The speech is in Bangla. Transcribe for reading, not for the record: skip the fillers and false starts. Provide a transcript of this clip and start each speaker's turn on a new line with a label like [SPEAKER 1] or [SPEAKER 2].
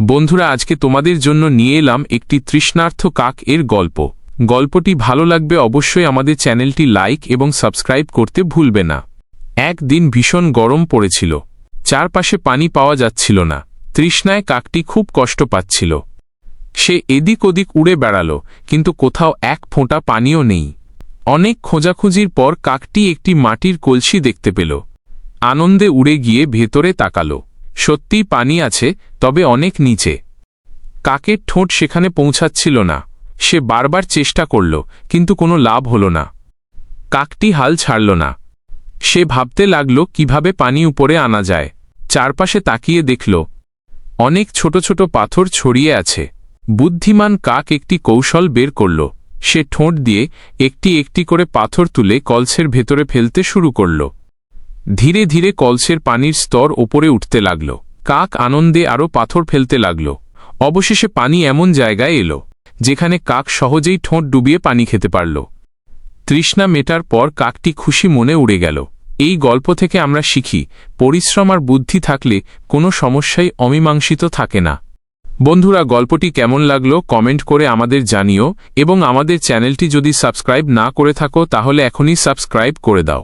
[SPEAKER 1] বন্ধুরা, আজকে তোমাদের জন্য নিয়ে এলাম একটি তৃষ্ণার্ত কাক এর গল্প। গল্পটি ভালো লাগবে অবশ্যই আমাদের চ্যানেলটি লাইক এবং সাবস্ক্রাইব করতে ভুলবে না। একদিন ভীষণ গরম পড়েছিল, চারপাশে পানি পাওয়া যাচ্ছিল না। তৃষ্ণায় কাকটি খুব কষ্ট পাচ্ছিল। সে এদিক ওদিক উড়ে বেড়াল, কিন্তু কোথাও এক ফোঁটা পানিও নেই। অনেক খোঁজাখুঁজির পর কাকটি একটি মাটির কলসি দেখতে পেল। আনন্দে উড়ে গিয়ে ভেতরে তাকাল। সত্যিই পানি আছে, তবে অনেক নিচে। কাকের ঠোঁট সেখানে পৌঁছাচ্ছিল না। সে বারবার চেষ্টা করল, কিন্তু কোনো লাভ হল না। কাকটি হাল ছাড়ল না। সে ভাবতে লাগল কিভাবে পানি উপরে আনা যায়। চারপাশে তাকিয়ে দেখল অনেক ছোট ছোট পাথর ছড়িয়ে আছে। বুদ্ধিমান কাক একটি কৌশল বের করল। সে ঠোঁট দিয়ে একটি একটি করে পাথর তুলে কলসের ভেতরে ফেলতে শুরু করল। ধীরে ধীরে কলসের পানির স্তর ওপরে উঠতে লাগল। কাক আনন্দে আরও পাথর ফেলতে লাগল। অবশেষে পানি এমন জায়গায় এলো যেখানে কাক সহজেই ঠোঁট ডুবিয়ে পানি খেতে পারল। তৃষ্ণা মেটার পর কাকটি খুশি মনে উড়ে গেল। এই গল্প থেকে আমরা শিখি, পরিশ্রম আর বুদ্ধি থাকলে কোনো সমস্যাই অমীমাংসিত থাকে না। বন্ধুরা, গল্পটি কেমন লাগলো কমেন্ট করে আমাদের জানিও, এবং আমাদের চ্যানেলটি যদি সাবস্ক্রাইব না করে থাকো তাহলে এখনই সাবস্ক্রাইব করে দাও।